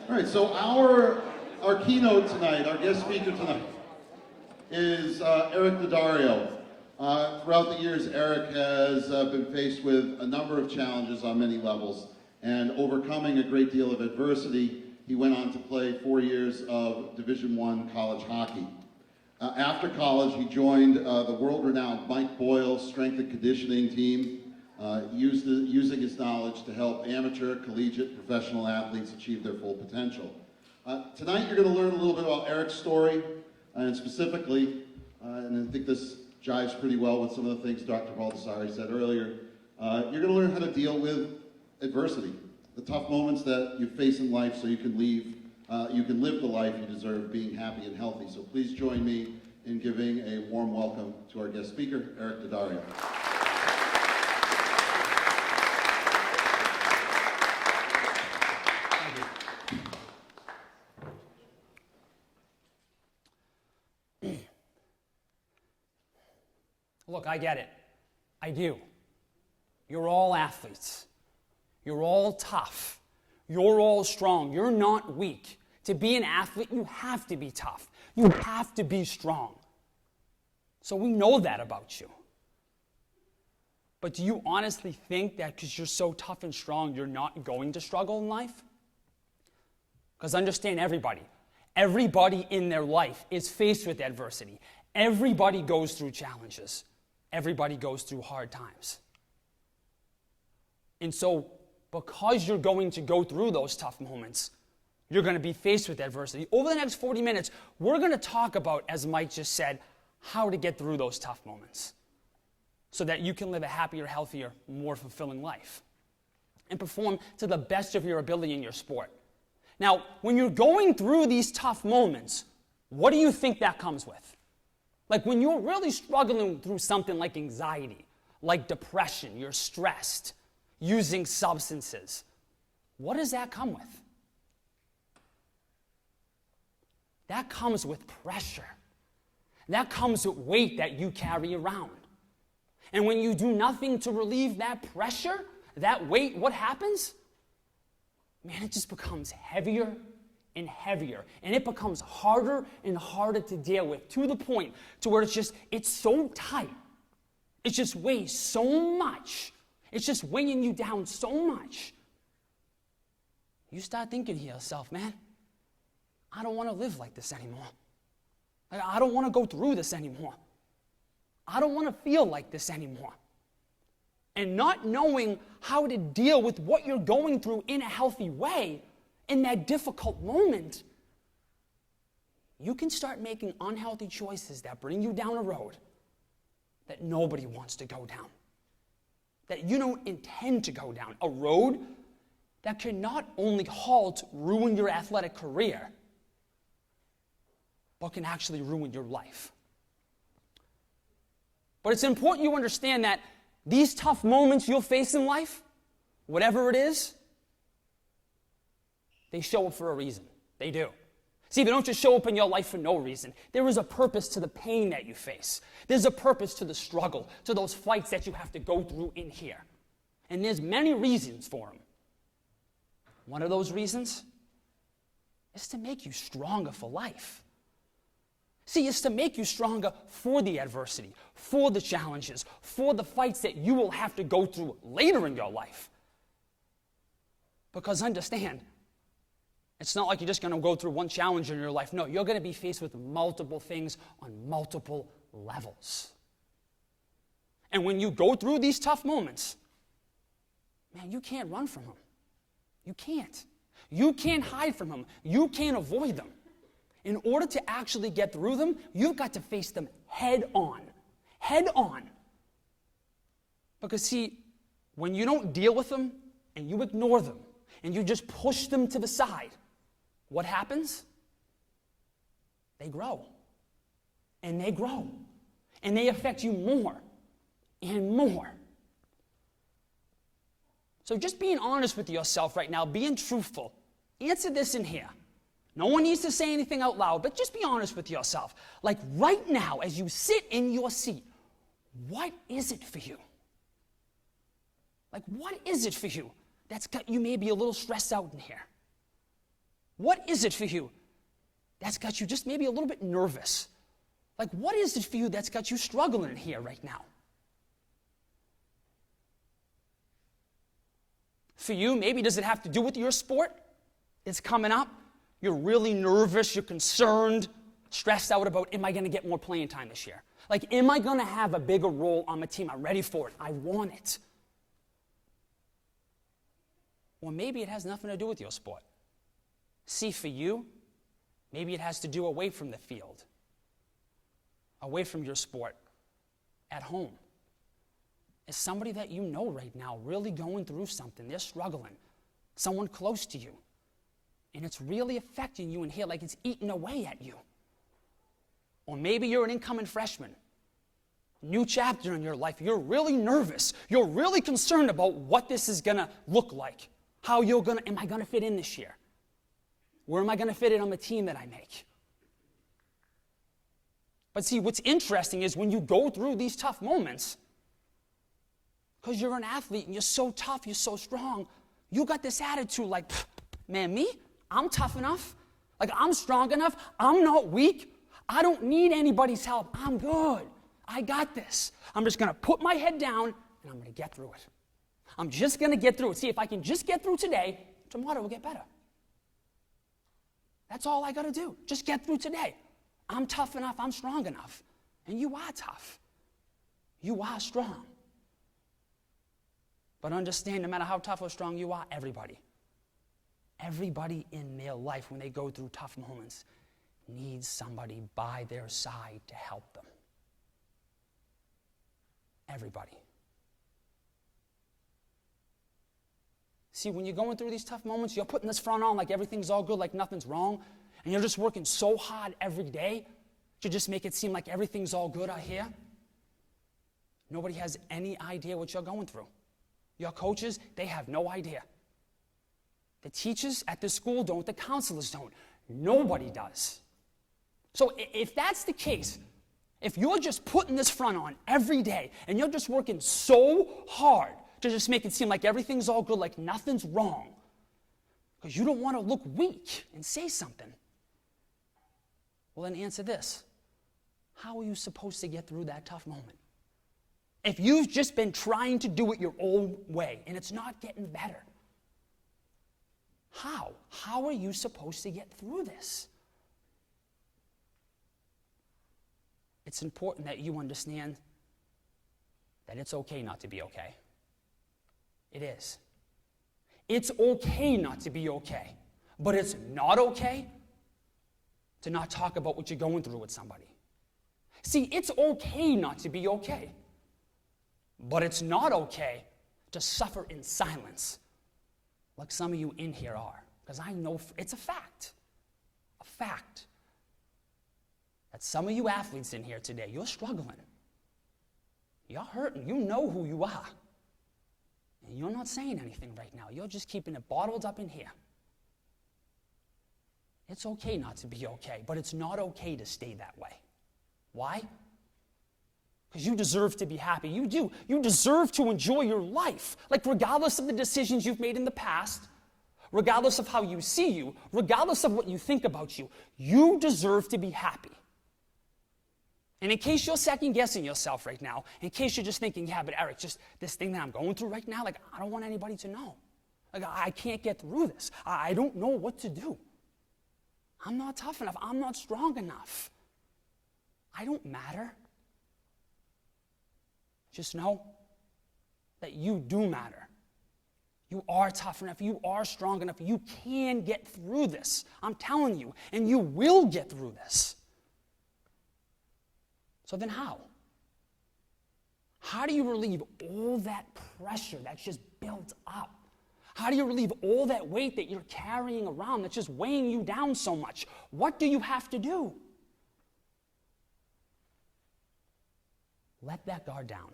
All right, so our keynote tonight, our guest speaker tonight, is Eric Daddario. Throughout the years, Eric has been faced with a number of challenges on many levels, and overcoming a great deal of adversity, he went on to play 4 years of Division I college hockey. After college, he joined the world-renowned Mike Boyle strength and conditioning team, using his knowledge to help amateur, collegiate, professional athletes achieve their full potential. Tonight, you're going to learn a little bit about Eric's story, and specifically, and I think this jives pretty well with some of the things Dr. Baldessari said earlier, you're going to learn how to deal with adversity, the tough moments that you face in life so you can live the life you deserve, being happy and healthy. So please join me in giving a warm welcome to our guest speaker, Eric Daddario. Look, I get it. I do. You're all athletes. You're all tough. You're all strong. You're not weak. To be an athlete, you have to be tough. You have to be strong. So we know that about you. But do you honestly think that because you're so tough and strong, you're not going to struggle in life? Because understand everybody. Everybody in their life is faced with adversity. Everybody goes through challenges. Everybody goes through hard times. And so, because you're going to go through those tough moments, you're going to be faced with adversity. Over the next 40 minutes, we're going to talk about, as Mike just said, how to get through those tough moments so that you can live a happier, healthier, more fulfilling life and perform to the best of your ability in your sport. Now, when you're going through these tough moments, what do you think that comes with? Like when you're really struggling through something like anxiety, like depression, you're stressed, using substances, what does that come with? That comes with pressure. That comes with weight that you carry around. And when you do nothing to relieve that pressure, that weight, what happens? Man, it just becomes heavier and heavier, and it becomes harder and harder to deal with, to the point to where it's so tight. It just weighs so much. It's just weighing you down so much. You start thinking to yourself, man, I don't want to live like this anymore. I don't want to go through this anymore. I don't want to feel like this anymore. And not knowing how to deal with what you're going through in a healthy way, in that difficult moment, you can start making unhealthy choices that bring you down a road that nobody wants to go down, that you don't intend to go down, a road that can not only ruin your athletic career, but can actually ruin your life. But it's important you understand that these tough moments you'll face in life, whatever it is, they show up for a reason. They do. See, they don't just show up in your life for no reason. There is a purpose to the pain that you face. There's a purpose to the struggle, to those fights that you have to go through in here. And there's many reasons for them. One of those reasons is to make you stronger for life. See, it's to make you stronger for the adversity, for the challenges, for the fights that you will have to go through later in your life. Because understand, it's not like you're just going to go through one challenge in your life. No, you're going to be faced with multiple things on multiple levels. And when you go through these tough moments, man, you can't run from them. You can't. You can't hide from them. You can't avoid them. In order to actually get through them, you've got to face them head on. Head on. Because see, when you don't deal with them and you ignore them and you just push them to the side, what happens? They grow. And they grow. And they affect you more and more. So just being honest with yourself right now, being truthful, answer this in here. No one needs to say anything out loud, but just be honest with yourself. Like right now, as you sit in your seat, what is it for you? Like what is it for you that's got you maybe a little stressed out in here? What is it for you that's got you just maybe a little bit nervous? Like, what is it for you that's got you struggling here right now? For you, maybe does it have to do with your sport? It's coming up. You're really nervous. You're concerned, stressed out about, am I going to get more playing time this year? Like, am I going to have a bigger role on my team? I'm ready for it. I want it. Or maybe it has nothing to do with your sport. See, for you, maybe it has to do away from the field, away from your sport, at home. Is somebody that you know right now really going through something? They're struggling. Someone close to you. And it's really affecting you in here, like it's eating away at you. Or maybe you're an incoming freshman. New chapter in your life. You're really nervous. You're really concerned about what this is going to look like. How am I going to fit in this year? Where am I going to fit in on the team that I make? But see, what's interesting is when you go through these tough moments, because you're an athlete and you're so tough, you're so strong, you got this attitude like, man, me? I'm tough enough. Like, I'm strong enough. I'm not weak. I don't need anybody's help. I'm good. I got this. I'm just going to put my head down and I'm going to get through it. I'm just going to get through it. See, if I can just get through today, tomorrow will get better. That's all I got to do. Just get through today. I'm tough enough. I'm strong enough. And you are tough. You are strong. But understand, no matter how tough or strong you are, everybody in their life, when they go through tough moments, needs somebody by their side to help them. Everybody. See, when you're going through these tough moments, you're putting this front on like everything's all good, like nothing's wrong, and you're just working so hard every day to just make it seem like everything's all good out here. Nobody has any idea what you're going through. Your coaches, they have no idea. The teachers at the school don't. The counselors don't. Nobody does. So if that's the case, if you're just putting this front on every day and you're just working so hard to just make it seem like everything's all good, like nothing's wrong, because you don't want to look weak and say something, well, then answer this. How are you supposed to get through that tough moment? If you've just been trying to do it your own way and it's not getting better, how? How are you supposed to get through this? It's important that you understand that it's okay not to be okay. It is. It's okay not to be okay, but it's not okay to not talk about what you're going through with somebody. See, it's okay not to be okay. But it's not okay to suffer in silence like some of you in here are. Because I know it's a fact that some of you athletes in here today, you're struggling. You're hurting. You know who you are. And you're not saying anything right now. You're just keeping it bottled up in here. It's okay not to be okay, but it's not okay to stay that way. Why? Because you deserve to be happy. You do. You deserve to enjoy your life. Like, regardless of the decisions you've made in the past, regardless of how you see you, regardless of what you think about you, you deserve to be happy. And in case you're second-guessing yourself right now, in case you're just thinking, yeah, but Eric, just this thing that I'm going through right now, like, I don't want anybody to know. Like, I can't get through this. I don't know what to do. I'm not tough enough. I'm not strong enough. I don't matter. Just know that you do matter. You are tough enough. You are strong enough. You can get through this. I'm telling you. And you will get through this. So then how? How do you relieve all that pressure that's just built up? How do you relieve all that weight that you're carrying around that's just weighing you down so much? What do you have to do? Let that guard down.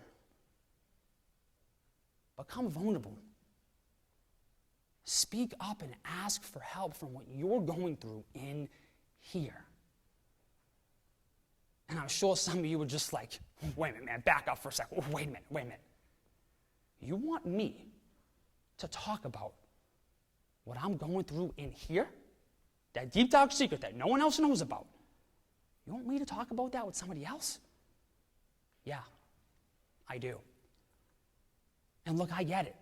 Become vulnerable. Speak up and ask for help from what you're going through in here. And I'm sure some of you were just like, wait a minute, man, back up for a second. Wait a minute. You want me to talk about what I'm going through in here? that deep, dark secret that no one else knows about. You want me to talk about that with somebody else? Yeah, I do. And look, I get it.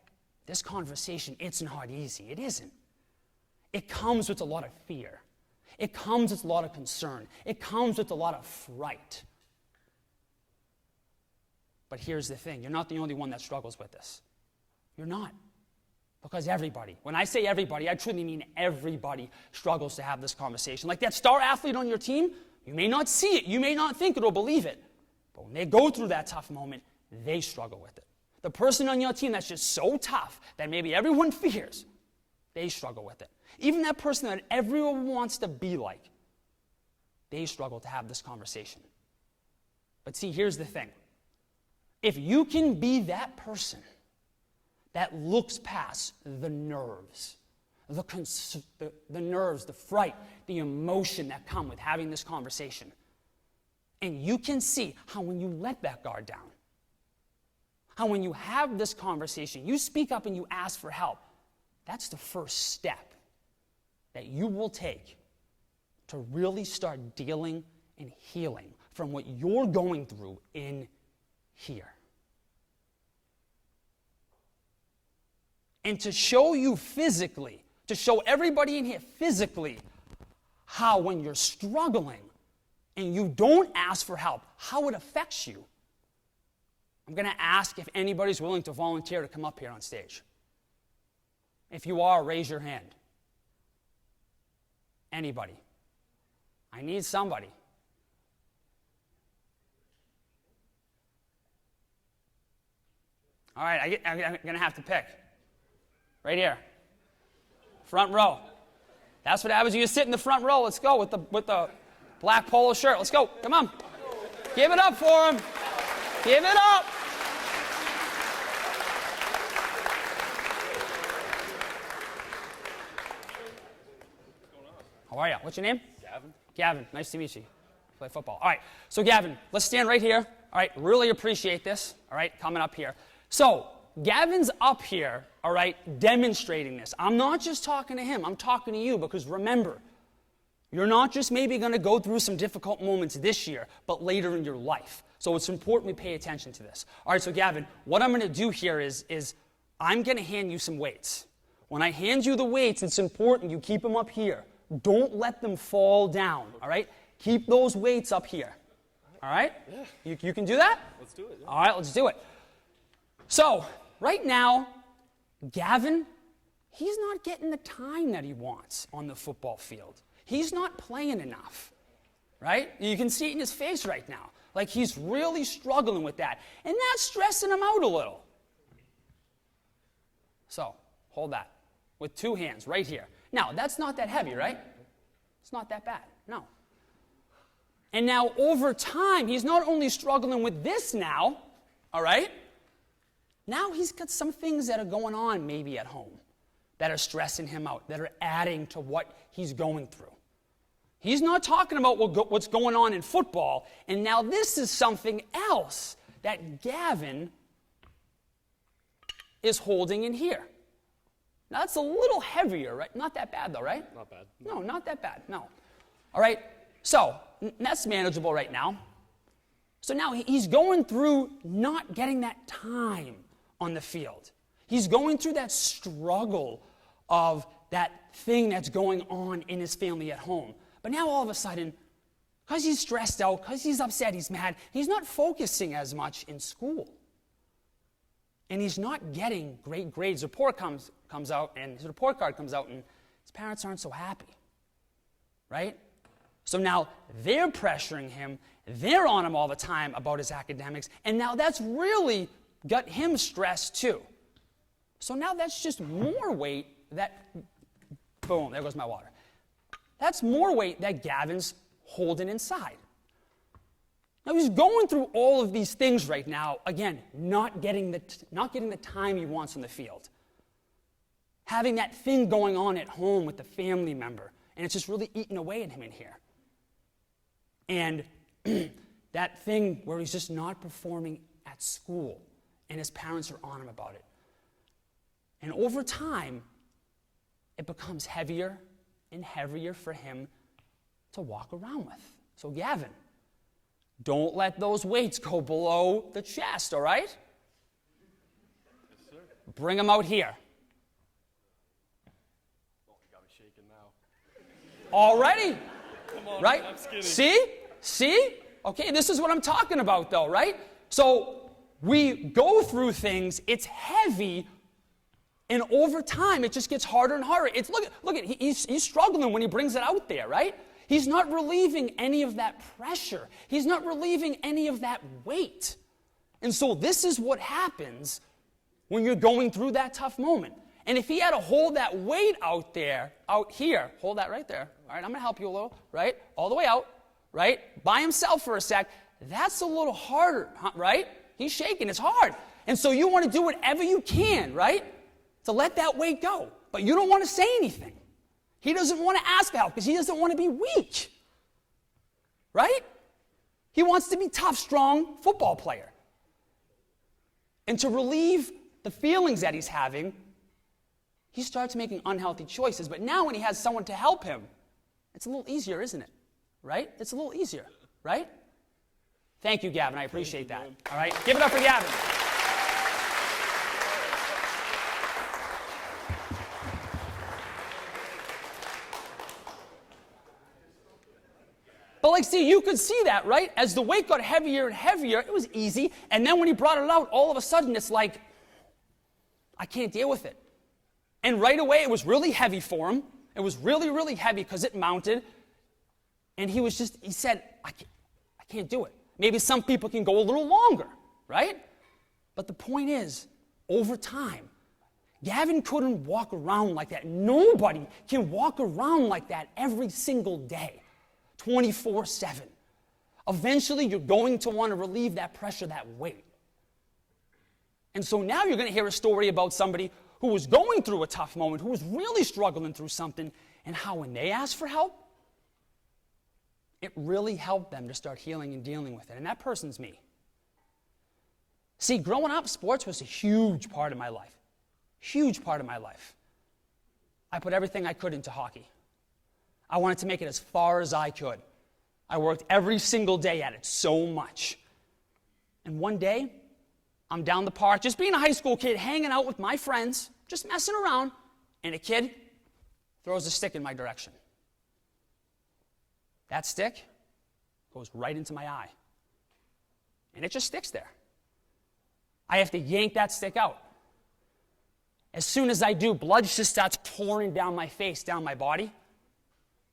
This conversation, it's not easy. It isn't. It comes with a lot of fear. It comes with a lot of concern. It comes with a lot of fright. But here's the thing. You're not the only one that struggles with this. You're not. Because everybody, when I say everybody, I truly mean everybody struggles to have this conversation. Like that star athlete on your team, you may not see it, you may not think it or believe it, but when they go through that tough moment, they struggle with it. The person on your team that's just so tough that maybe everyone fears, they struggle with it. Even that person that everyone wants to be like, they struggle to have this conversation. But see, here's the thing. If you can be that person that looks past the nerves, the nerves, the fright, the emotion that come with having this conversation. And you can see how when you let that guard down, how when you have this conversation, you speak up and you ask for help, that's the first step that you will take to really start dealing and healing from what you're going through in here. And to show you physically, to show everybody in here physically, how when you're struggling and you don't ask for help, how it affects you, I'm going to ask if anybody's willing to volunteer to come up here on stage. If you are, raise your hand. Anybody? I need somebody. All right, I'm going to have to pick. Right here. Front row. That's what happens when you sit in the front row. Let's go with the black polo shirt. Let's go. Come on. Give it up for him. Give it up. How are you? What's your name? Gavin. Gavin. Nice to meet you. Play football. All right. So, Gavin, let's stand right here. All right. Really appreciate this. All right. Coming up here. So, Gavin's up here, all right, demonstrating this. I'm not just talking to him. I'm talking to you because remember, you're not just maybe going to go through some difficult moments this year, but later in your life. So it's important we pay attention to this. All right, so Gavin, what I'm going to do here is I'm going to hand you some weights. When I hand you the weights, it's important you keep them up here. Don't let them fall down, all right? Keep those weights up here, all right? Yeah. You can do that? Let's do it. Yeah. All right, let's do it. So, right now, Gavin, he's not getting the time that he wants on the football field. He's not playing enough, right? You can see it in his face right now. Like he's really struggling with that. And that's stressing him out a little. So, hold that with two hands right here. Now, that's not that heavy, right? It's not that bad, no. And now, over time, he's not only struggling with this now, all right? Now he's got some things that are going on maybe at home that are stressing him out, that are adding to what he's going through. He's not talking about what's going on in football, and now this is something else that Gavin is holding in here. Now that's a little heavier, right? Not that bad though, right? Not bad. No, not that bad, no. All right, so that's manageable right now. So now he's going through not getting that time on the field. He's going through that struggle of that thing that's going on in his family at home. But now all of a sudden, because he's stressed out, because he's upset, he's mad, he's not focusing as much in school. And he's not getting great grades. Report comes out, and his report card comes out, and his parents aren't so happy, right? So now they're pressuring him, they're on him all the time about his academics, and now that's really got him stressed too. So now that's just more weight that, boom, there goes my water. That's more weight that Gavin's holding inside. Now he's going through all of these things right now, again, not getting the time he wants on the field. Having that thing going on at home with the family member, and it's just really eating away at him in here. And that thing where he's just not performing at school, and his parents are on him about it. And over time, it becomes heavier and heavier for him to walk around with. So Gavin, don't let those weights go below the chest, all right? Yes, sir. Bring them out here. Oh, you got me shaking now. Already? Come on, Right? man, I'm skinny. See? Okay, this is what I'm talking about though, right? So we go through things, it's heavy, and over time it just gets harder and harder. It's look at he's struggling when he brings it out there, right? He's not relieving any of that pressure. He's not relieving any of that weight. And so this is what happens when you're going through that tough moment. And if he had to hold that weight out here, hold that right there. All right, I'm going to help you a little, right? All the way out, right? By himself for a sec. That's a little harder, right? He's shaking, it's hard. And so you want to do whatever you can, right? To let that weight go. But you don't want to say anything. He doesn't want to ask for help because he doesn't want to be weak, right? He wants to be tough, strong football player. And to relieve the feelings that he's having, he starts making unhealthy choices. But now when he has someone to help him, it's a little easier, isn't it? Right? It's a little easier, right? Thank you, Gavin. I appreciate that. All right? Give it up for Gavin. But like, see, you could see that, right? As the weight got heavier and heavier, it was easy. And then when he brought it out, all of a sudden, it's like, I can't deal with it. And right away, it was really heavy for him. It was really, really heavy because it mounted. And he said, I can't do it. Maybe some people can go a little longer, right? But the point is, over time, Gavin couldn't walk around like that. Nobody can walk around like that every single day, 24/7. Eventually, you're going to want to relieve that pressure, that weight. And so now you're going to hear a story about somebody who was going through a tough moment, who was really struggling through something, and how when they asked for help, it really helped them to start healing and dealing with it. And that person's me. See, growing up, sports was a huge part of my life. Huge part of my life. I put everything I could into hockey. I wanted to make it as far as I could. I worked every single day at it so much. And one day, I'm down the park, just being a high school kid, hanging out with my friends, just messing around, and a kid throws a stick in my direction. That stick goes right into my eye. And it just sticks there. I have to yank that stick out. As soon as I do, blood just starts pouring down my face, down my body.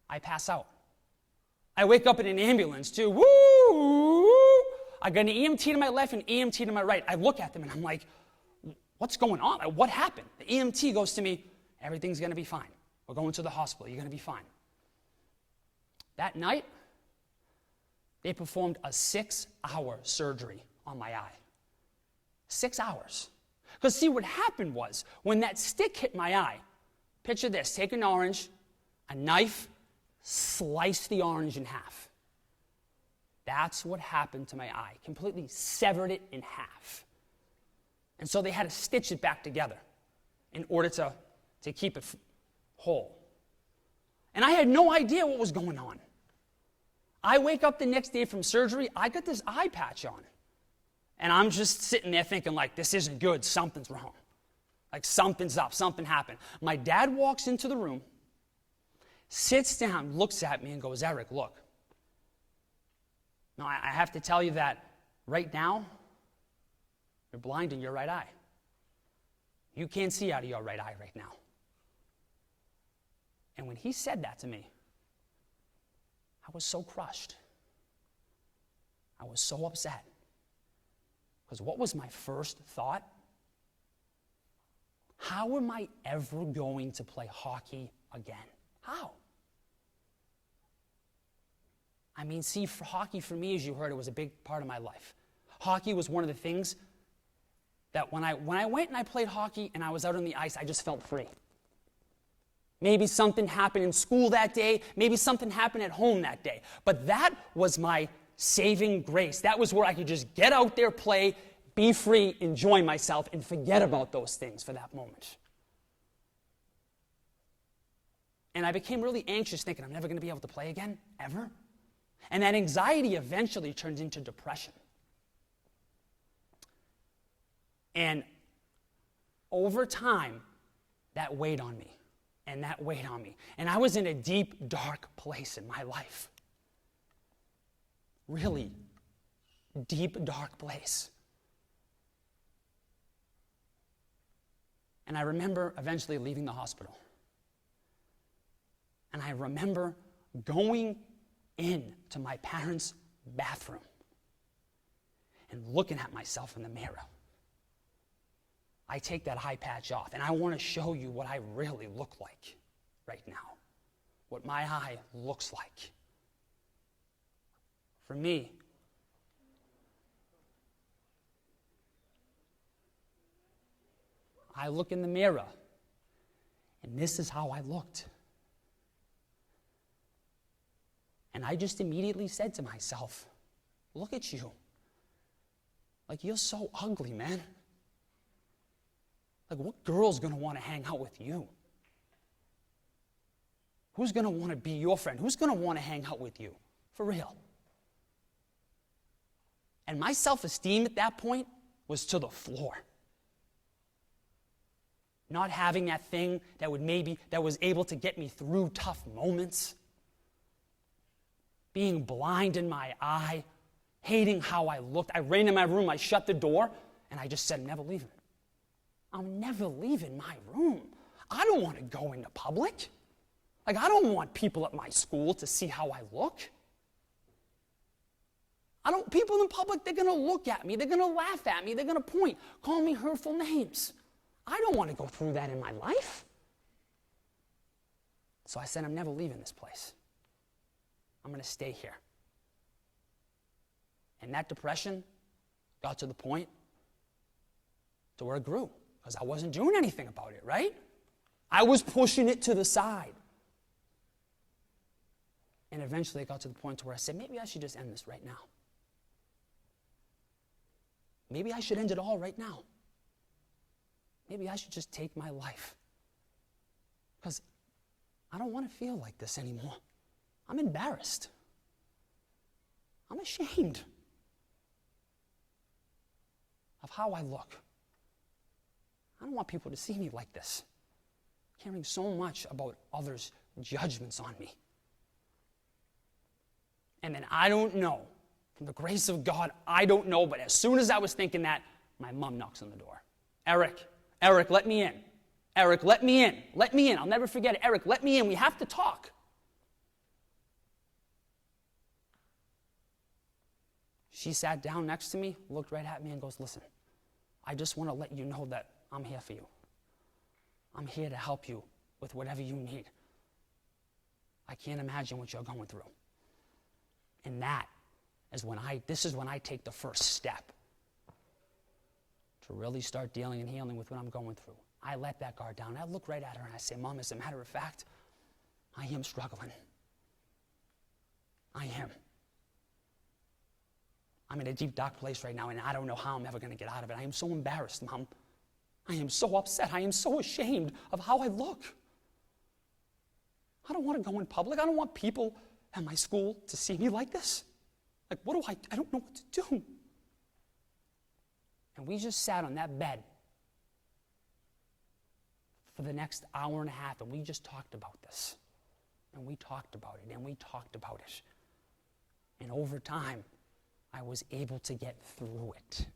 I pass out. I wake up in an ambulance too. Woo! I got an EMT to my left and an EMT to my right. I look at them and I'm like, what's going on? What happened? The EMT goes to me, everything's going to be fine. We're going to the hospital. You're going to be fine. That night, they performed a 6-hour surgery on my eye. 6 hours. Because see, what happened was, when that stick hit my eye, picture this, take an orange, a knife, slice the orange in half. That's what happened to my eye. Completely severed it in half. And so they had to stitch it back together in order to keep it whole. And I had no idea what was going on. I wake up the next day from surgery, I got this eye patch on. And I'm just sitting there thinking, like, this isn't good, something's wrong. Like, something's up, something happened. My dad walks into the room, sits down, looks at me and goes, Eric, look. Now, I have to tell you that right now, you're blind in your right eye. You can't see out of your right eye right now. And when he said that to me, I was so crushed. I was so upset. Because what was my first thought? How am I ever going to play hockey again? How? I mean, see, for hockey for me, as you heard, it was a big part of my life. Hockey was one of the things that when I went and I played hockey and I was out on the ice, I just felt free. Maybe something happened in school that day. Maybe something happened at home that day. But that was my saving grace. That was where I could just get out there, play, be free, enjoy myself, and forget about those things for that moment. And I became really anxious, thinking I'm never going to be able to play again, ever. And that anxiety eventually turned into depression. And over time, that weighed on me, and that weighed on me. And I was in a deep, dark place in my life. Really deep, dark place. And I remember eventually leaving the hospital. And I remember going into my parents' bathroom and looking at myself in the mirror. I take that eye patch off, and I want to show you what I really look like right now, what my eye looks like. For me, I look in the mirror, and this is how I looked. And I just immediately said to myself, look at you. Like, you're so ugly, man. Like, what girl's going to want to hang out with you? Who's going to want to be your friend? Who's going to want to hang out with you? For real. And my self-esteem at that point was to the floor. Not having that thing that was able to get me through tough moments. Being blind in my eye. Hating how I looked. I ran in my room, I shut the door, and I just said, I'm never leaving. I'm never leaving my room. I don't want to go into public. Like, I don't want people at my school to see how I look. People in public, they're going to look at me, they're going to laugh at me, they're going to point, call me hurtful names. I don't want to go through that in my life. So I said, I'm never leaving this place. I'm going to stay here. And that depression got to the point to where it grew, because I wasn't doing anything about it, right? I was pushing it to the side. And eventually it got to the point to where I said, maybe I should just end this right now. Maybe I should end it all right now. Maybe I should just take my life. Because I don't want to feel like this anymore. I'm embarrassed. I'm ashamed of how I look. I don't want people to see me like this, caring so much about others' judgments on me. And then I don't know, from the grace of God, I don't know, but as soon as I was thinking that, my mom knocks on the door. Eric, let me in. Eric, let me in. Let me in. I'll never forget it. Eric, let me in. We have to talk. She sat down next to me, looked right at me, and goes, listen, I just want to let you know that I'm here for you. I'm here to help you with whatever you need. I can't imagine what you're going through. And this is when I take the first step to really start dealing and healing with what I'm going through. I let that guard down. I look right at her and I say, Mom, as a matter of fact, I am struggling. I am. I'm in a deep, dark place right now, and I don't know how I'm ever going to get out of it. I am so embarrassed, Mom. I am so upset. I am so ashamed of how I look. I don't want to go in public. I don't want people at my school to see me like this. Like, I don't know what to do. And we just sat on that bed for the next hour and a half, and we just talked about this. And we talked about it, and we talked about it. And over time, I was able to get through it.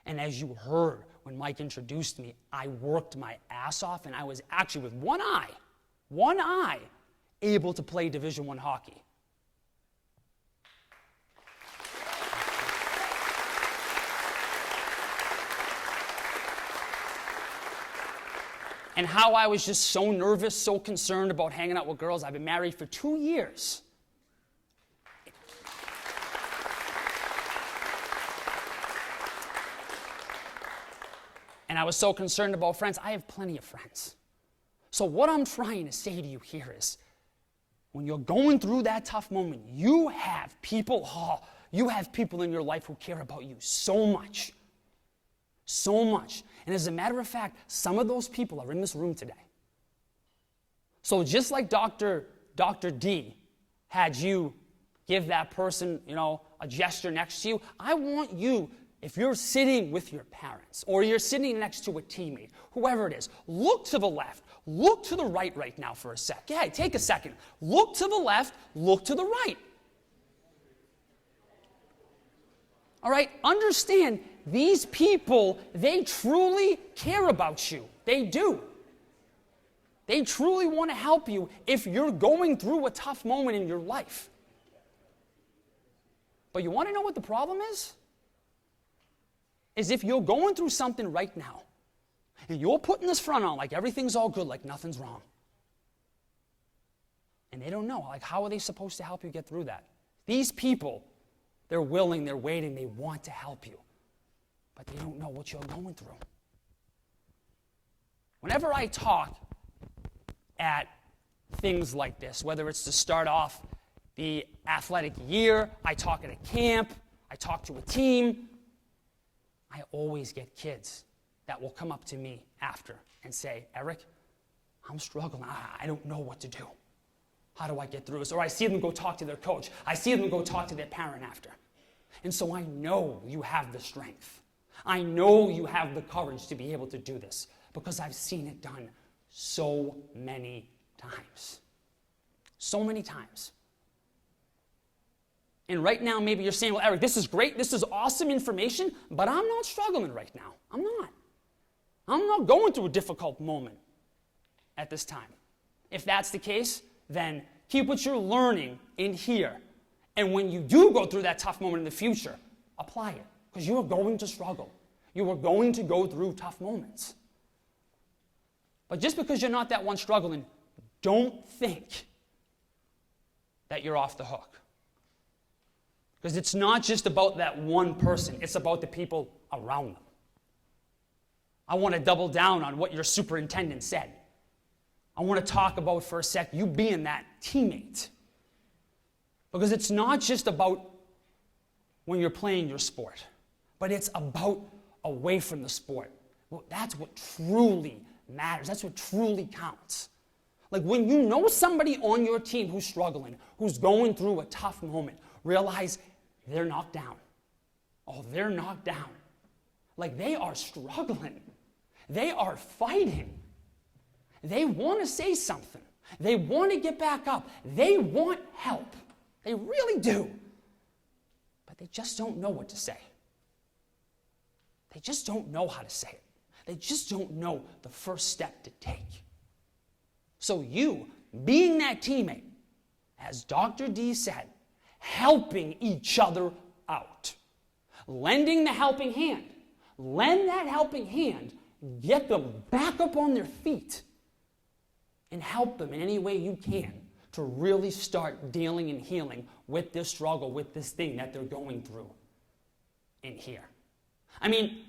And as you heard when Mike introduced me, I worked my ass off, and I was actually with one eye, able to play Division I hockey. And how I was just so nervous, so concerned about hanging out with girls. I've been married for 2 years. And I was so concerned about friends. I have plenty of friends. So what I'm trying to say to you here is, when you're going through that tough moment, you have people in your life who care about you so much. So much. And as a matter of fact, some of those people are in this room today. So just like Dr. D had you give that person, a gesture next to you, I want you, if you're sitting with your parents or you're sitting next to a teammate, whoever it is, look to the left, look to the right now for a sec. Yeah, take a second. Look to the left, look to the right. All right, understand these people, they truly care about you. They do. They truly want to help you if you're going through a tough moment in your life. But you want to know what the problem is? Is if you're going through something right now, and you're putting this front on like everything's all good, like nothing's wrong. And they don't know, like how are they supposed to help you get through that? These people, they're willing, they're waiting, they want to help you. But they don't know what you're going through. Whenever I talk at things like this, whether it's to start off the athletic year, I talk at a camp, I talk to a team, I always get kids that will come up to me after and say, Eric, I'm struggling. I don't know what to do. How do I get through this? Or I see them go talk to their coach. I see them go talk to their parent after. And so I know you have the strength. I know you have the courage to be able to do this because I've seen it done so many times. So many times. And right now, maybe you're saying, well, Eric, this is great. This is awesome information, but I'm not struggling right now. I'm not. I'm not going through a difficult moment at this time. If that's the case, then keep what you're learning in here. And when you do go through that tough moment in the future, apply it. Because you are going to struggle. You are going to go through tough moments. But just because you're not that one struggling, don't think that you're off the hook. Because it's not just about that one person. It's about the people around them. I want to double down on what your superintendent said. I want to talk about for a sec you being that teammate. Because it's not just about when you're playing your sport, but it's about away from the sport. Well, that's what truly matters. That's what truly counts. Like when you know somebody on your team who's struggling, who's going through a tough moment, realize they're knocked down. Oh, they're knocked down. Like they are struggling. They are fighting. They want to say something. They want to get back up. They want help. They really do. But they just don't know what to say. They just don't know how to say it. They just don't know the first step to take. So you, being that teammate, as Dr. D said, helping each other out, lending the helping hand, lend that helping hand, get them back up on their feet, and help them in any way you can to really start dealing and healing with this struggle, with this thing that they're going through in here. I mean,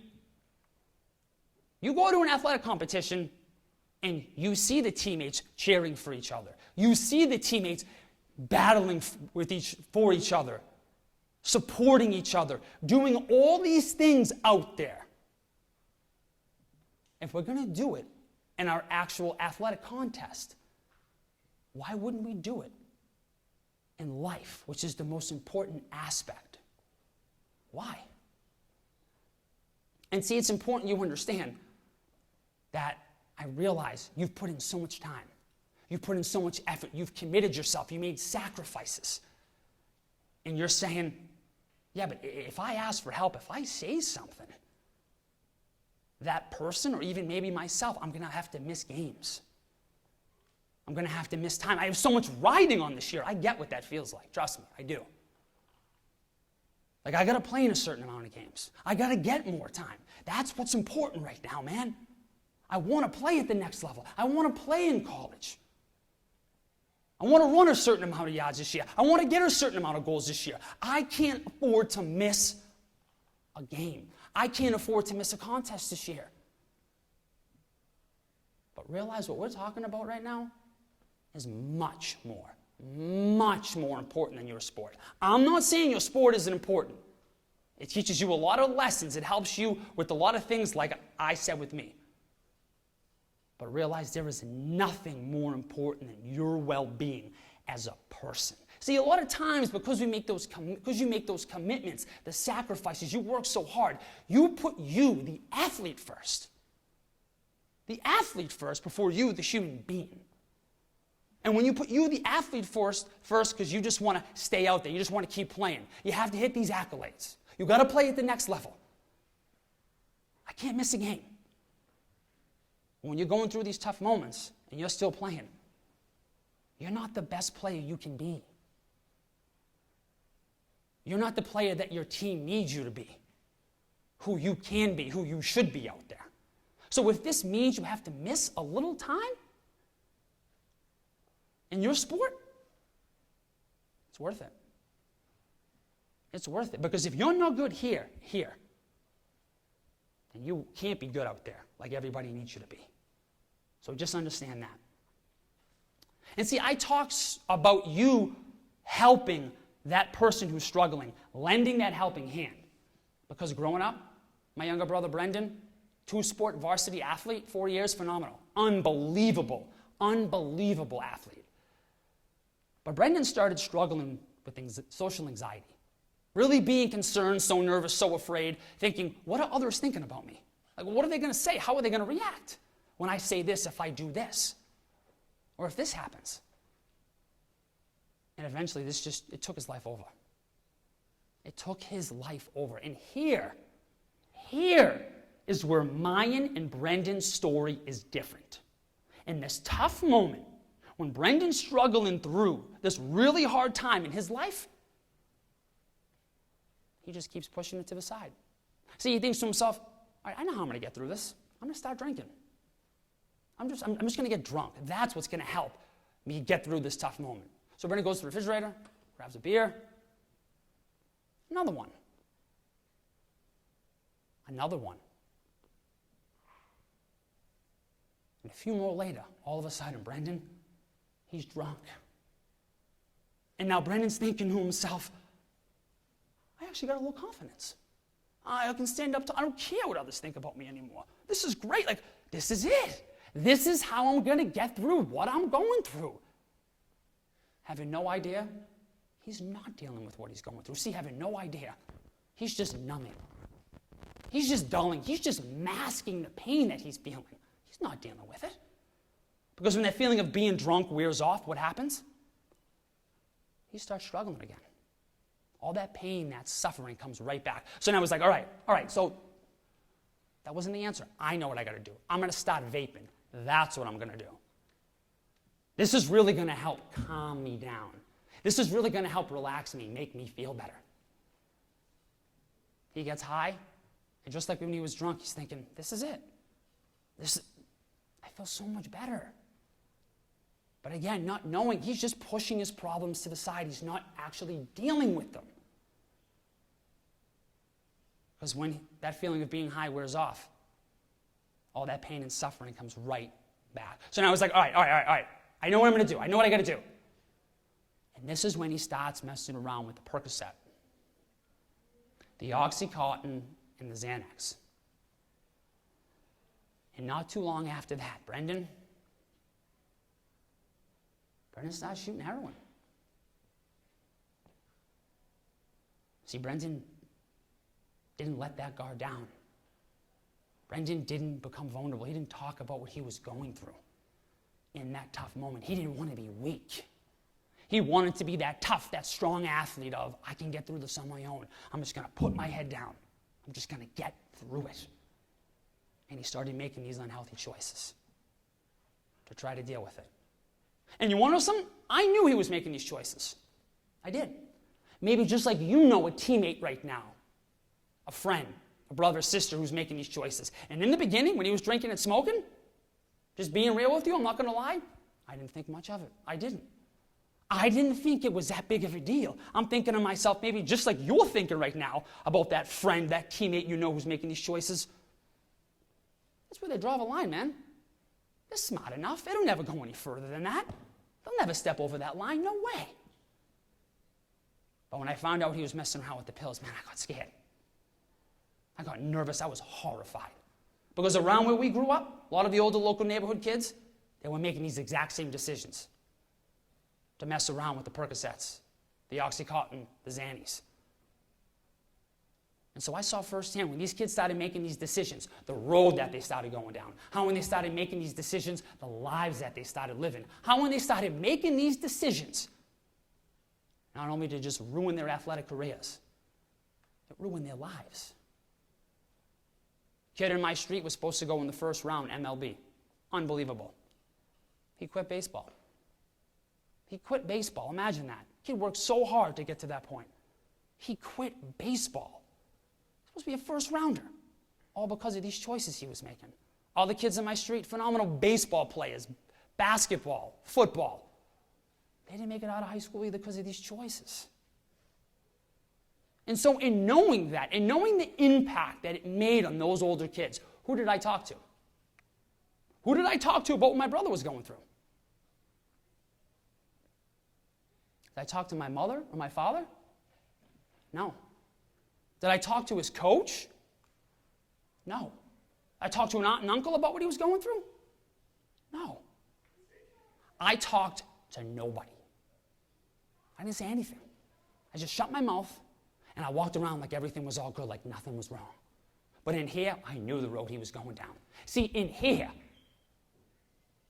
you go to an athletic competition and you see the teammates cheering for each other. You see the teammates battling for each other, supporting each other, doing all these things out there. If we're going to do it in our actual athletic contest, why wouldn't we do it in life, which is the most important aspect? Why? And see, it's important you understand that I realize you've put in so much time. You've put in so much effort. You've committed yourself. You made sacrifices. And you're saying, yeah, but if I ask for help, if I say something, that person or even maybe myself, I'm going to have to miss games. I'm going to have to miss time. I have so much riding on this year. I get what that feels like. Trust me, I do. Like, I got to play in a certain amount of games. I got to get more time. That's what's important right now, man. I want to play at the next level. I want to play in college. I want to run a certain amount of yards this year. I want to get a certain amount of goals this year. I can't afford to miss a game. I can't afford to miss a contest this year. But realize what we're talking about right now is much more important than your sport. I'm not saying your sport isn't important. It teaches you a lot of lessons. It helps you with a lot of things like I said with me. but realize there is nothing more important than your well-being as a person. See, a lot of times, because you make those commitments, the sacrifices, you work so hard, you put you, the athlete, first. The athlete first before you, the human being. And when you put you, the athlete, first because you just want to stay out there, you just want to keep playing, you have to hit these accolades. You got to play at the next level. I can't miss a game. When you're going through these tough moments and you're still playing, you're not the best player you can be. You're not the player that your team needs you to be, who you can be, who you should be out there. So if this means you have to miss a little time in your sport, it's worth it. It's worth it. Because if you're no good here, then you can't be good out there like everybody needs you to be. So just understand that. And see, I talk about you helping that person who's struggling, lending that helping hand. Because growing up, my younger brother Brendan, 2-sport varsity athlete, 4 years, phenomenal. Unbelievable athlete. But Brendan started struggling with social anxiety. Really being concerned, so nervous, so afraid, thinking, what are others thinking about me? Like, what are they going to say? How are they going to react when I say this, if I do this? Or if this happens? And eventually, it took his life over. It took his life over. And here is where mine and Brendan's story is different. In this tough moment, when Brendan's struggling through this really hard time in his life, he just keeps pushing it to the side. See, he thinks to himself, all right, I know how I'm going to get through this. I'm going to start drinking. I'm just going to get drunk. That's what's going to help me get through this tough moment. So Brendan goes to the refrigerator, grabs a beer, another one. And a few more later, all of a sudden, Brendan, he's drunk. And now Brendan's thinking to himself, I actually got a little confidence. I can stand up to, I don't care what others think about me anymore. This is great. Like, this is it. This is how I'm going to get through what I'm going through. Having no idea, he's not dealing with what he's going through. See, having no idea, he's just numbing. He's just dulling. He's just masking the pain that he's feeling. He's not dealing with it. Because when that feeling of being drunk wears off, what happens? He starts struggling again. All that pain, that suffering comes right back. So now it's like, all right, so that wasn't the answer. I know what I got to do. I'm going to start vaping. That's what I'm going to do. This is really going to help calm me down. This is really going to help relax me, make me feel better. He gets high, and just like when he was drunk, he's thinking, this is it. I feel so much better. But again, not knowing, he's just pushing his problems to the side. He's not actually dealing with them. Because when that feeling of being high wears off, all that pain and suffering comes right back. So now it's like, all right. I know what I'm going to do. I know what I got to do. And this is when he starts messing around with the Percocet, the Oxycontin, and the Xanax. And not too long after that, Brendan starts shooting heroin. See, Brendan didn't let that guard down. Brendan didn't become vulnerable. He didn't talk about what he was going through in that tough moment. He didn't want to be weak. He wanted to be that tough, that strong athlete of, I can get through this on my own. I'm just going to put my head down. I'm just going to get through it. And he started making these unhealthy choices to try to deal with it. And you want to know something? I knew he was making these choices. I did. Maybe just like you know a teammate right now, a friend, a brother or sister who's making these choices. And in the beginning, when he was drinking and smoking, just being real with you, I'm not going to lie, I didn't think much of it. I didn't think it was that big of a deal. I'm thinking to myself, maybe just like you're thinking right now about that friend, that teammate you know who's making these choices. That's where they draw the line, man. They're smart enough. It'll never go any further than that. They'll never step over that line. No way. But when I found out he was messing around with the pills, man, I got scared. I got nervous. I was horrified. Because around where we grew up, a lot of the older local neighborhood kids, they were making these exact same decisions to mess around with the Percocets, the Oxycontin, the Xannies. And so I saw firsthand when these kids started making these decisions, the road that they started going down, how when they started making these decisions, the lives that they started living, how when they started making these decisions, not only to just ruin their athletic careers, it ruined their lives. Kid in my street was supposed to go in the first round MLB. Unbelievable. He quit baseball. He quit baseball. Imagine that. Kid worked so hard to get to that point. He quit baseball. Supposed to be a first rounder. All because of these choices he was making. All the kids in my street, phenomenal baseball players, basketball, football. They didn't make it out of high school either because of these choices. And so in knowing that, in knowing the impact that it made on those older kids, who did I talk to? Who did I talk to about what my brother was going through? Did I talk to my mother or my father? No. Did I talk to his coach? No. I talked to an aunt and uncle about what he was going through? No. I talked to nobody. I didn't say anything. I just shut my mouth and I walked around like everything was all good, like nothing was wrong. But in here, I knew the road he was going down. See, in here,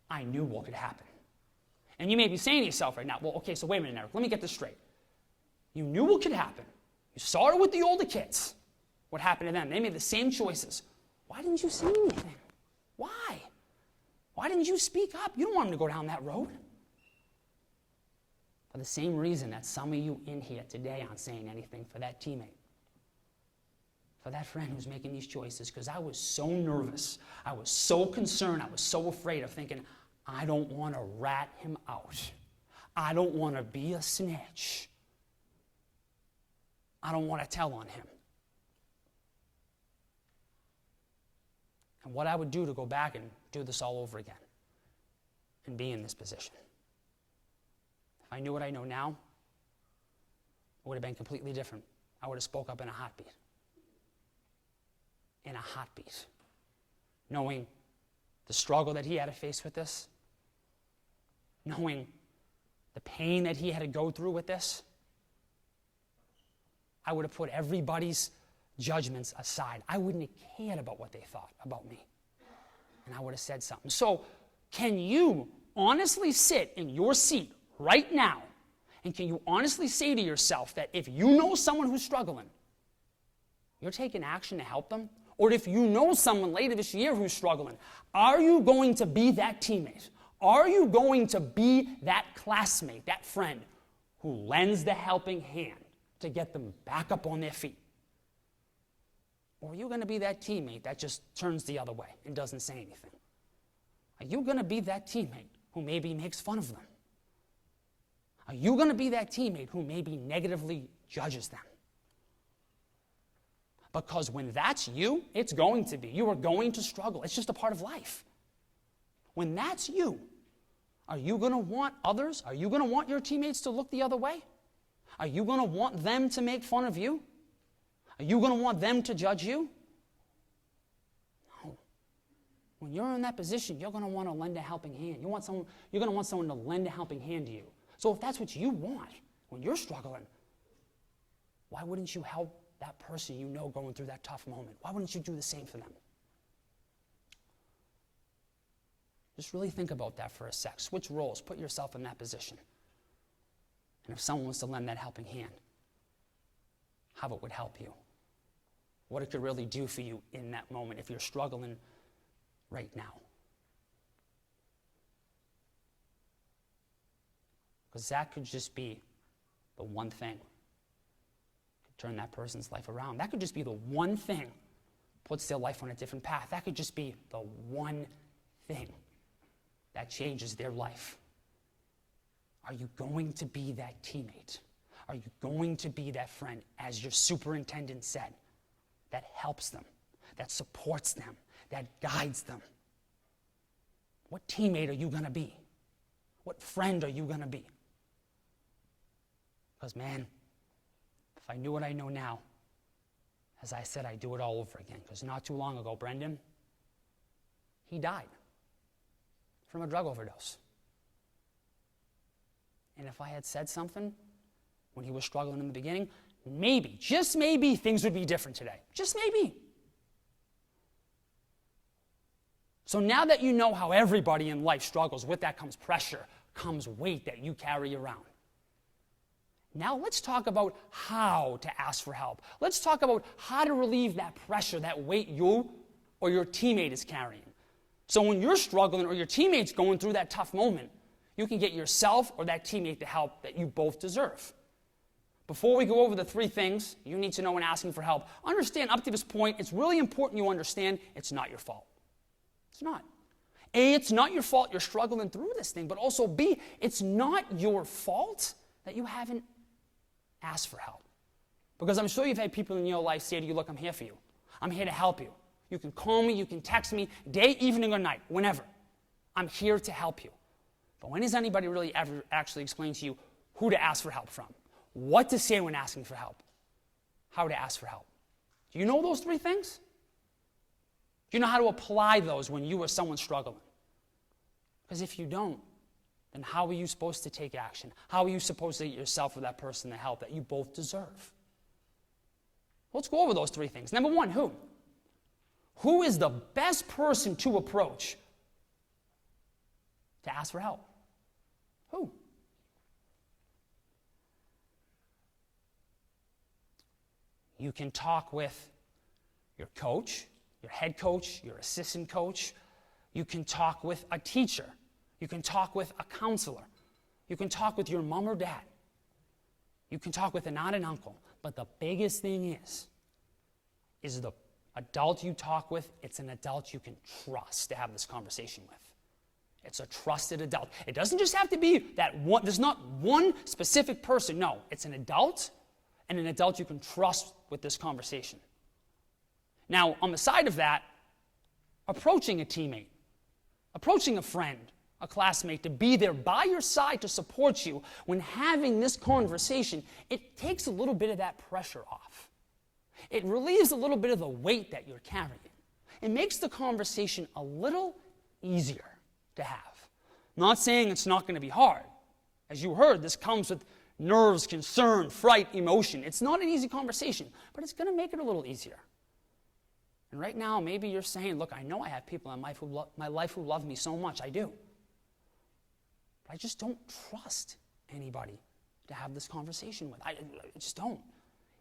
I knew what could happen. And you may be saying to yourself right now, well, okay, so wait a minute, Eric, let me get this straight. You knew what could happen. You started with the older kids. What happened to them? They made the same choices. Why didn't you say anything? Why? Why didn't you speak up? You don't want them to go down that road. For the same reason that some of you in here today aren't saying anything for that teammate. For that friend who's making these choices, because I was so nervous. I was so concerned. I was so afraid of thinking, I don't want to rat him out. I don't want to be a snitch. I don't want to tell on him. And what I would do to go back and do this all over again and be in this position. If I knew what I know now, it would have been completely different. I would have spoke up in a heartbeat. In a heartbeat. Knowing the struggle that he had to face with this, knowing the pain that he had to go through with this, I would have put everybody's judgments aside. I wouldn't have cared about what they thought about me. And I would have said something. So, can you honestly sit in your seat right now, and can you honestly say to yourself that if you know someone who's struggling, you're taking action to help them? Or if you know someone later this year who's struggling, are you going to be that teammate? Are you going to be that classmate, that friend who lends the helping hand to get them back up on their feet? Or are you going to be that teammate that just turns the other way and doesn't say anything? Are you going to be that teammate who maybe makes fun of them? Are you going to be that teammate who maybe negatively judges them? Because when that's you, it's going to be. You are going to struggle. It's just a part of life. When that's you, are you going to want others? Are you going to want your teammates to look the other way? Are you going to want them to make fun of you? Are you going to want them to judge you? No. When you're in that position, you're going to want to lend a helping hand. You're going to want someone to lend a helping hand to you. So if that's what you want, when you're struggling, why wouldn't you help that person you know going through that tough moment? Why wouldn't you do the same for them? Just really think about that for a sec. Switch roles. Put yourself in that position. And if someone wants to lend that helping hand, how it would help you. What it could really do for you in that moment if you're struggling right now. Because that could just be the one thing could turn that person's life around. That could just be the one thing puts their life on a different path. That could just be the one thing that changes their life. Are you going to be that teammate? Are you going to be that friend, as your superintendent said, that helps them, that supports them, that guides them? What teammate are you going to be? What friend are you going to be? Because, man, if I knew what I know now, as I said, I'd do it all over again. Because not too long ago, Brendan, he died from a drug overdose. And if I had said something when he was struggling in the beginning, maybe, just maybe, things would be different today. Just maybe. So now that you know how everybody in life struggles, with that comes pressure, comes weight that you carry around. Now let's talk about how to ask for help. Let's talk about how to relieve that pressure, that weight you or your teammate is carrying. So when you're struggling or your teammate's going through that tough moment, you can get yourself or that teammate the help that you both deserve. Before we go over the 3 things you need to know when asking for help, understand up to this point, it's really important you understand it's not your fault. It's not. A, it's not your fault you're struggling through this thing, but also B, it's not your fault that you haven't asked for help. Because I'm sure you've had people in your life say to you, look, I'm here for you. I'm here to help you. You can call me, you can text me, day, evening, or night, whenever. I'm here to help you. But when has anybody really ever actually explained to you who to ask for help from? What to say when asking for help? How to ask for help? Do you know those 3 things? Do you know how to apply those when you or someone's struggling? Because if you don't, then how are you supposed to take action? How are you supposed to get yourself or that person the help that you both deserve? Let's go over those 3 things. Number 1, who? Who is the best person to approach to ask for help? Who? You can talk with your coach, your head coach, your assistant coach. You can talk with a teacher. You can talk with a counselor. You can talk with your mom or dad. You can talk with an aunt and uncle. But the biggest thing is the adult you talk with, it's an adult you can trust to have this conversation with. It's a trusted adult. It doesn't just have to be that one, there's not one specific person. No, it's an adult and an adult you can trust with this conversation. Now, on the side of that, approaching a teammate, approaching a friend, a classmate to be there by your side to support you when having this conversation, it takes a little bit of that pressure off. It relieves a little bit of the weight that you're carrying. It makes the conversation a little easier to have. I'm not saying it's not going to be hard. As you heard, this comes with nerves, concern, fright, emotion. It's not an easy conversation, but it's going to make it a little easier. And right now, maybe you're saying, look, I know I have people in my life who love me so much. I do. But I just don't trust anybody to have this conversation with. I just don't.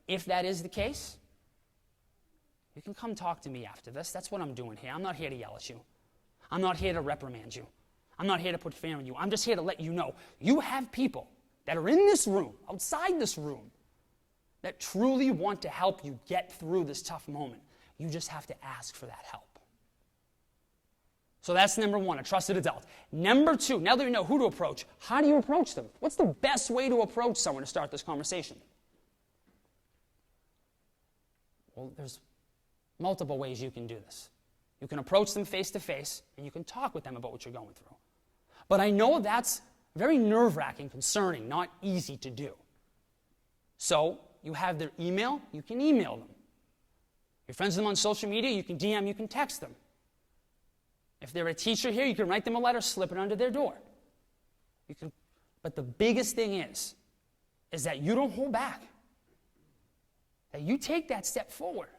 If that is the case, you can come talk to me after this. That's what I'm doing here. I'm not here to yell at you. I'm not here to reprimand you. I'm not here to put fear in you. I'm just here to let you know you have people that are in this room, outside this room, that truly want to help you get through this tough moment. You just have to ask for that help. So that's number 1, a trusted adult. Number 2, now that you know who to approach, how do you approach them? What's the best way to approach someone to start this conversation? Well, there's multiple ways you can do this. You can approach them face to face, and you can talk with them about what you're going through. But I know that's very nerve-wracking, concerning, not easy to do. So you have their email, you can email them. You're friends with them on social media, you can DM, you can text them. If they're a teacher here, you can write them a letter, slip it under their door. But the biggest thing is that you don't hold back. That you take that step forward.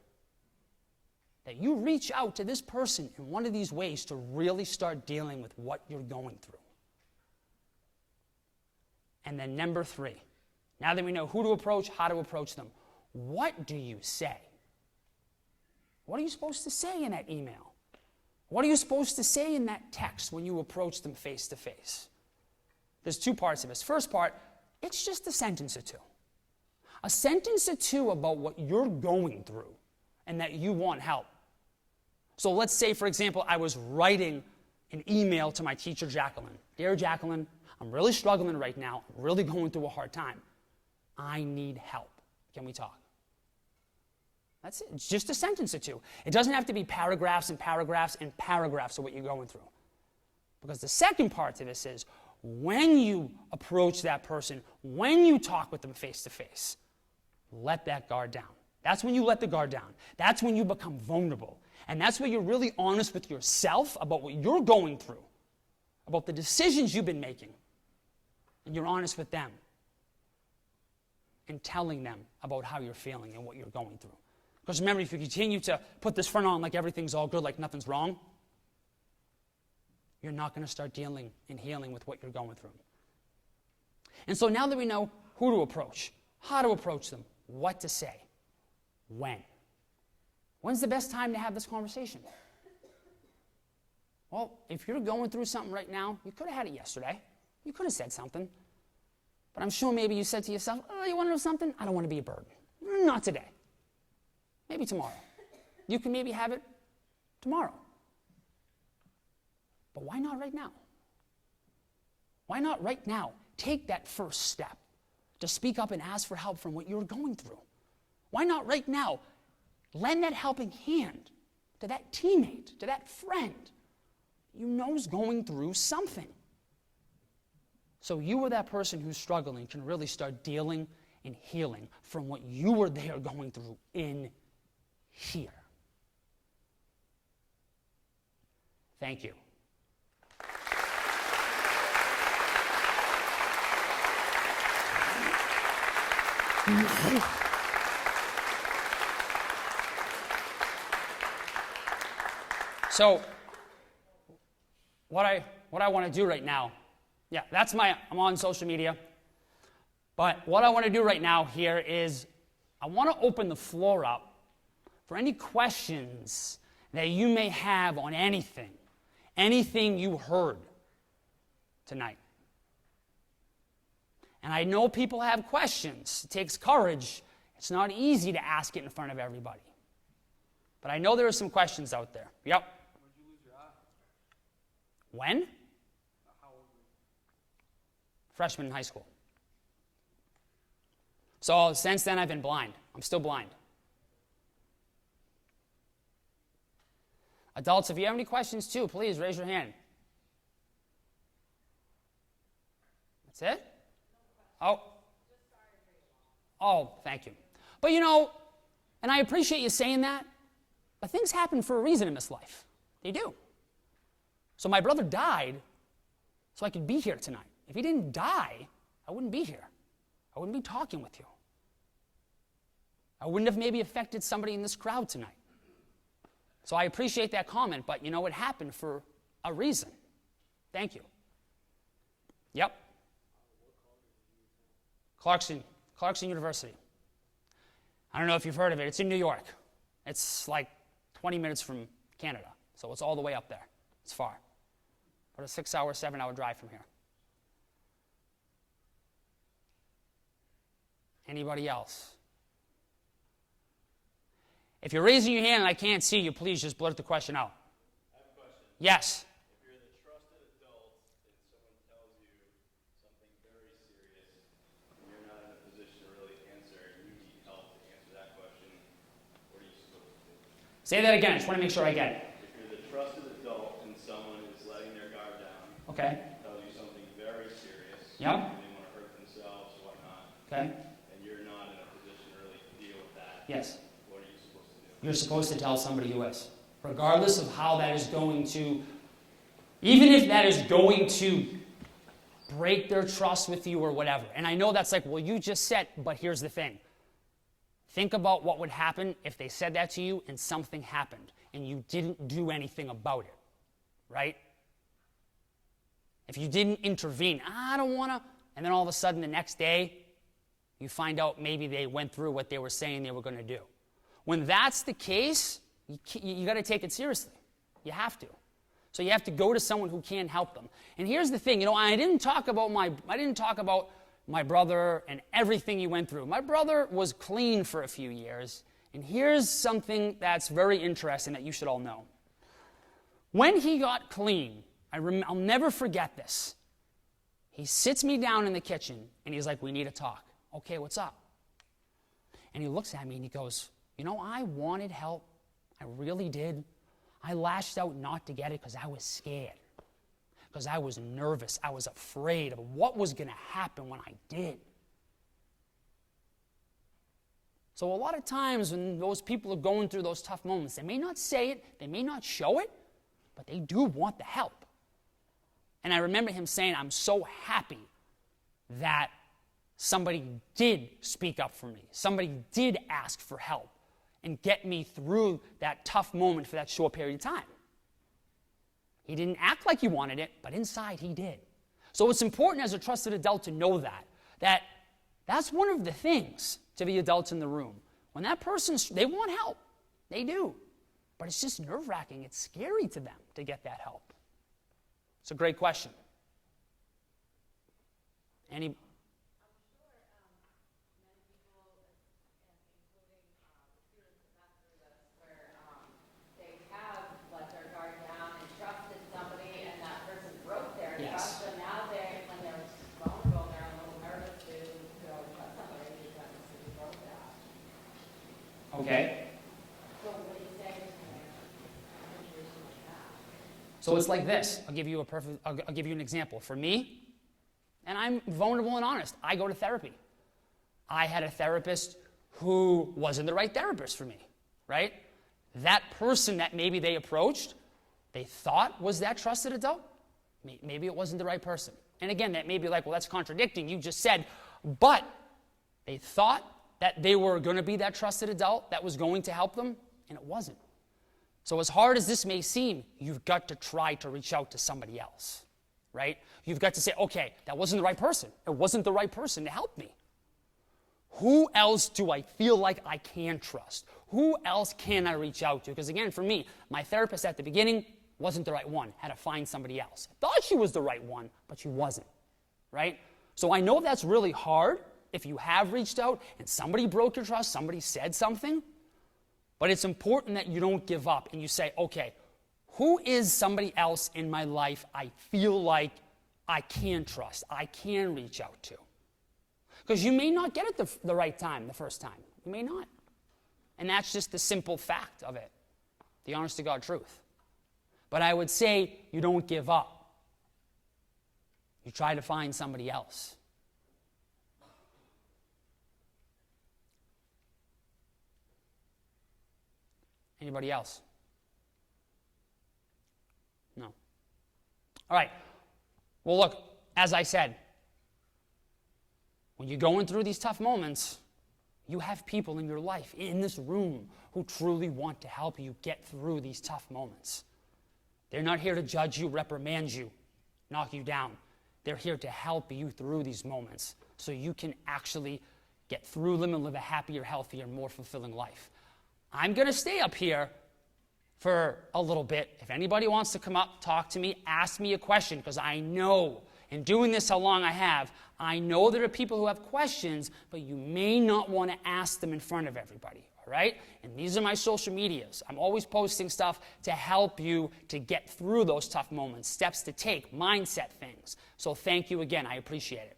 That you reach out to this person in one of these ways to really start dealing with what you're going through. And then number 3, now that we know who to approach, how to approach them, what do you say? What are you supposed to say in that email? What are you supposed to say in that text when you approach them face to face? There's 2 parts of this. First part, it's just a sentence or 2. A sentence or 2 about what you're going through and that you want help. So let's say, for example, I was writing an email to my teacher, Jacqueline. Dear Jacqueline, I'm really struggling right now. I'm really going through a hard time. I need help. Can we talk? That's it. It's just a sentence or 2. It doesn't have to be paragraphs and paragraphs and paragraphs of what you're going through. Because the second part to this is when you approach that person, when you talk with them face to face, let that guard down. That's when you let the guard down. That's when you become vulnerable. And that's where you're really honest with yourself about what you're going through, about the decisions you've been making. And you're honest with them and telling them about how you're feeling and what you're going through. Because remember, if you continue to put this front on like everything's all good, like nothing's wrong, you're not going to start dealing and healing with what you're going through. And so now that we know who to approach, how to approach them, what to say, when. When's the best time to have this conversation? Well, if you're going through something right now, you could have had it yesterday. You could have said something. But I'm sure maybe you said to yourself, oh, you want to know something? I don't want to be a burden. Not today. Maybe tomorrow. You can maybe have it tomorrow. But why not right now? Why not right now take that first step to speak up and ask for help from what you're going through? Why not right now lend that helping hand to that teammate, to that friend you know is going through something? So you or that person who's struggling can really start dealing and healing from what you were there going through in here. Thank you. So, what I want to do right now, I'm on social media, but what I want to do right now here is I want to open the floor up for any questions that you may have on anything you heard tonight. And I know people have questions. It takes courage. It's not easy to ask it in front of everybody. But I know there are some questions out there. Yep. When did you lose your eye? When? How old were you? Freshman in high school. So since then I've been blind. I'm still blind. Adults, if you have any questions too, please raise your hand. That's it? Oh, thank you. But and I appreciate you saying that, but things happen for a reason in this life. They do. So my brother died so I could be here tonight. If he didn't die, I wouldn't be here. I wouldn't be talking with you. I wouldn't have maybe affected somebody in this crowd tonight. So I appreciate that comment, but it happened for a reason. Thank you. Yep. Clarkson University. I don't know if you've heard of it. It's in New York. It's like 20 minutes from Canada. So it's all the way up there. It's far. About a 6-hour, 7-hour drive from here. Anybody else? If you're raising your hand and I can't see you, please just blurt the question out. I have a question. Yes. If you're the trusted adult and someone tells you something very serious and you're not in a position to really answer and you need help to answer that question, what are you supposed to do? Say that again. I just want to make sure I get it. If you're the trusted adult and someone is letting their guard down, Okay. tells you something very serious, Yep. and they want to hurt themselves or whatnot, Okay. and you're not in a position to really deal with that, Yes. what are you supposed to do? You're supposed to tell somebody who is. Regardless of how that is going to, even if that is going to break their trust with you or whatever. And I know that's like, well, you just said, but here's the thing. Think about what would happen if they said that to you and something happened and you didn't do anything about it, right? If you didn't intervene, I don't want to, and then all of a sudden the next day, you find out maybe they went through what they were saying they were going to do. When that's the case, you got to take it seriously. You have to. So you have to go to someone who can help them. And here's the thing, I didn't talk about my brother and everything he went through. My brother was clean for a few years, and here's something that's very interesting that you should all know. When he got clean, I'll never forget this. He sits me down in the kitchen, and he's like, "We need to talk." "Okay, what's up?" And he looks at me, and he goes, I wanted help. I really did. I lashed out not to get it because I was scared. Because I was nervous. I was afraid of what was going to happen when I did. So a lot of times when those people are going through those tough moments, they may not say it, they may not show it, but they do want the help. And I remember him saying, I'm so happy that somebody did speak up for me. Somebody did ask for help and get me through that tough moment for that short period of time. He didn't act like he wanted it, but inside he did. So it's important as a trusted adult to know that's one of the things to the adults in the room. When that person, they want help. They do. But it's just nerve-wracking. It's scary to them to get that help. It's a great question. Any? Okay. So it's like this. I'll give you an example. For me, and I'm vulnerable and honest, I go to therapy. I had a therapist who wasn't the right therapist for me, right? That person that maybe they approached, they thought was that trusted adult, maybe it wasn't the right person. And again, that may be like, well, that's contradicting. You just said, but they thought that they were going to be that trusted adult that was going to help them, and it wasn't. So as hard as this may seem, you've got to try to reach out to somebody else, right? You've got to say, okay, that wasn't the right person. It wasn't the right person to help me. Who else do I feel like I can trust? Who else can I reach out to? Because again, for me, my therapist at the beginning wasn't the right one. Had to find somebody else. I thought she was the right one, but she wasn't, right? So I know that's really hard if you have reached out and somebody broke your trust, somebody said something, but it's important that you don't give up and you say, okay, who is somebody else in my life I feel like I can trust, I can reach out to? Because you may not get it the right time, the first time. You may not. And that's just the simple fact of it, the honest to God truth. But I would say you don't give up. You try to find somebody else. Anybody else? No. All right. Well, look, as I said, when you're going through these tough moments, you have people in your life, in this room, who truly want to help you get through these tough moments. They're not here to judge you, reprimand you, knock you down. They're here to help you through these moments so you can actually get through them and live a happier, healthier, more fulfilling life. I'm going to stay up here for a little bit. If anybody wants to come up, talk to me, ask me a question, because I know, in doing this how long I have, I know there are people who have questions, but you may not want to ask them in front of everybody, all right? And these are my social medias. I'm always posting stuff to help you to get through those tough moments, steps to take, mindset things. So thank you again. I appreciate it.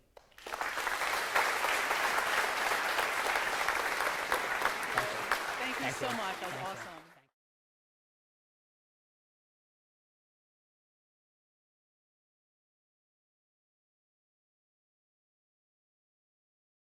Thank you so much. That was awesome.